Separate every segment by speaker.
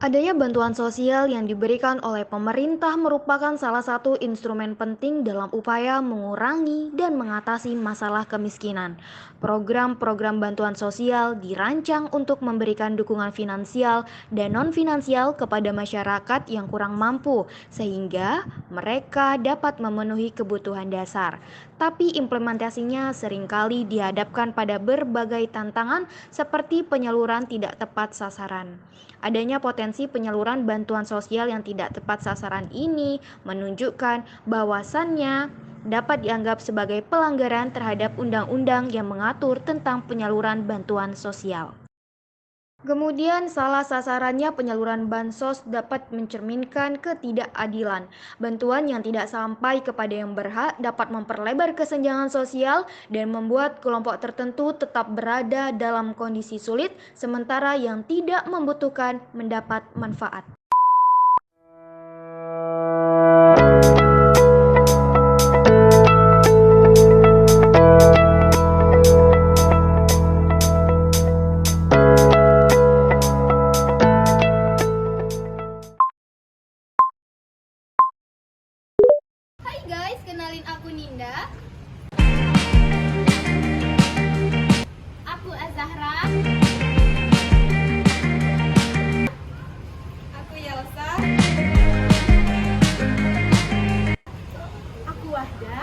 Speaker 1: Adanya bantuan sosial yang diberikan oleh pemerintah merupakan salah satu instrumen penting dalam upaya mengurangi dan mengatasi masalah kemiskinan. Program-program bantuan sosial dirancang untuk memberikan dukungan finansial dan non-finansial kepada masyarakat yang kurang mampu, sehingga mereka dapat memenuhi kebutuhan dasar. Tapi implementasinya seringkali dihadapkan pada berbagai tantangan seperti penyaluran tidak tepat sasaran. Adanya potensi penyaluran bantuan sosial yang tidak tepat sasaran ini menunjukkan bahwasannya dapat dianggap sebagai pelanggaran terhadap undang-undang yang mengatur tentang penyaluran bantuan sosial. Kemudian salah sasarannya penyaluran bansos dapat mencerminkan ketidakadilan. Bantuan yang tidak sampai kepada yang berhak dapat memperlebar kesenjangan sosial dan membuat kelompok tertentu tetap berada dalam kondisi sulit, sementara yang tidak membutuhkan mendapat manfaat.
Speaker 2: Hai guys, kenalin aku Ninda. Aku Azahra. Aku Yelsa. Aku Wahda.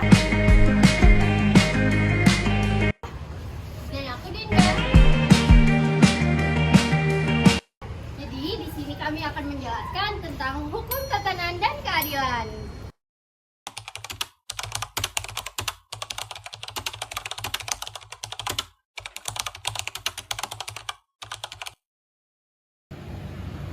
Speaker 2: Dan aku Dinda. Jadi di sini kami akan menjelaskan tentang hukum tatanan dan keadilan.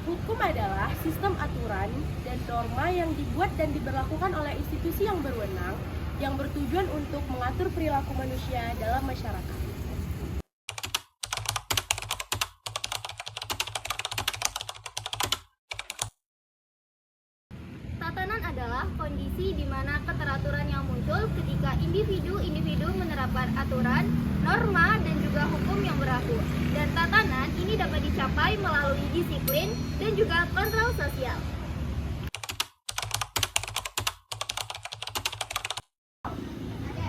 Speaker 3: Hukum adalah sistem aturan dan norma yang dibuat dan diberlakukan oleh institusi yang berwenang yang bertujuan untuk mengatur perilaku manusia dalam masyarakat.
Speaker 2: Tatanan adalah kondisi di mana keteraturan yang muncul ketika individu-individu menerapkan aturan, norma, dan juga hukum yang berlaku. Dan tatanan ini dapat dicapai melalui disiplin dan juga kontrol sosial.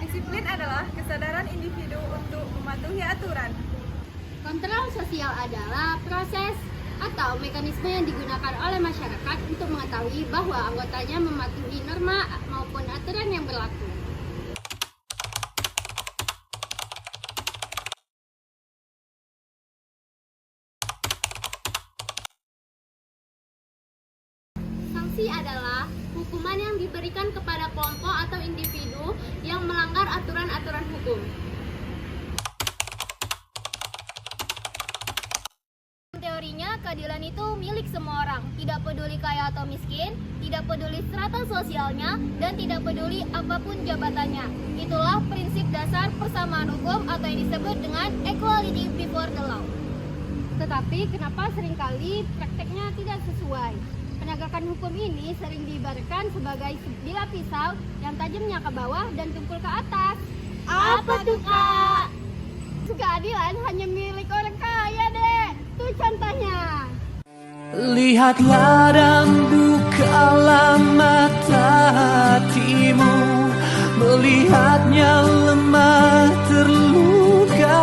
Speaker 4: Disiplin adalah kesadaran individu untuk mematuhi aturan.
Speaker 2: Kontrol sosial adalah proses atau mekanisme yang digunakan oleh masyarakat untuk mengetahui bahwa anggotanya mematuhi norma maupun aturan yang berlaku. Sanksi adalah hukuman yang diberikan kepada kelompok atau individu yang melanggar aturan-aturan hukum. Teorinya, keadilan itu milik semua orang, tidak peduli kaya atau miskin, tidak peduli strata sosialnya, dan tidak peduli apapun jabatannya. Itulah prinsip dasar persamaan hukum atau yang disebut dengan equality before the law. Tetapi kenapa seringkali prakteknya tidak sesuai? Penegakan hukum ini sering diibaratkan sebagai sebilah pisau yang tajamnya ke bawah dan tumpul ke atas. Apa tuh, Kak? Keadilan hanya milik orang kaya, Dek. Tuh contohnya.
Speaker 5: Lihatlah dan bukalah mata hatimu, melihatnya lemah terluka.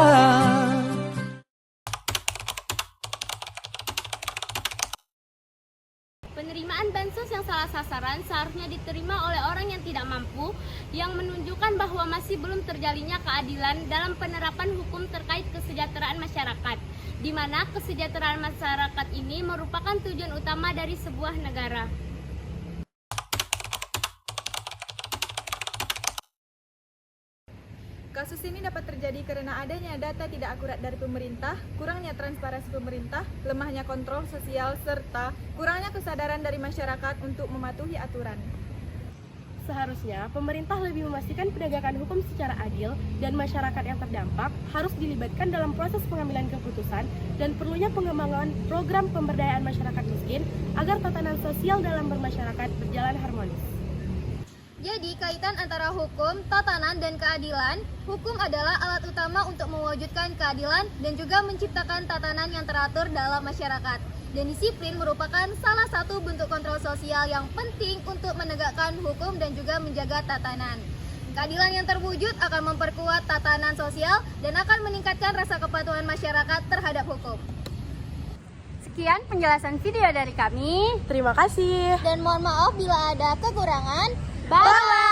Speaker 2: Penerimaan bansos yang salah sasaran seharusnya diterima oleh orang yang tidak mampu, yang menunjukkan bahwa masih belum terjalinnya keadilan dalam penerapan hukum terkait kesejahteraan masyarakat, di mana kesejahteraan masyarakat ini merupakan tujuan utama dari sebuah negara.
Speaker 4: Kasus ini dapat terjadi karena adanya data tidak akurat dari pemerintah, kurangnya transparansi pemerintah, lemahnya kontrol sosial, serta kurangnya kesadaran dari masyarakat untuk mematuhi aturan.
Speaker 3: Seharusnya pemerintah lebih memastikan penegakan hukum secara adil dan masyarakat yang terdampak harus dilibatkan dalam proses pengambilan keputusan dan perlunya pengembangan program pemberdayaan masyarakat miskin agar tatanan sosial dalam bermasyarakat berjalan harmonis.
Speaker 2: Jadi, kaitan antara hukum, tatanan, dan keadilan, hukum adalah alat utama untuk mewujudkan keadilan dan juga menciptakan tatanan yang teratur dalam masyarakat. Dan disiplin merupakan salah satu bentuk kontrol sosial yang penting untuk menegakkan hukum dan juga menjaga tatanan. Keadilan yang terwujud akan memperkuat tatanan sosial dan akan meningkatkan rasa kepatuhan masyarakat terhadap hukum.
Speaker 6: Sekian penjelasan video dari kami.
Speaker 3: Terima kasih.
Speaker 2: Dan mohon maaf bila ada kekurangan.
Speaker 6: Bye!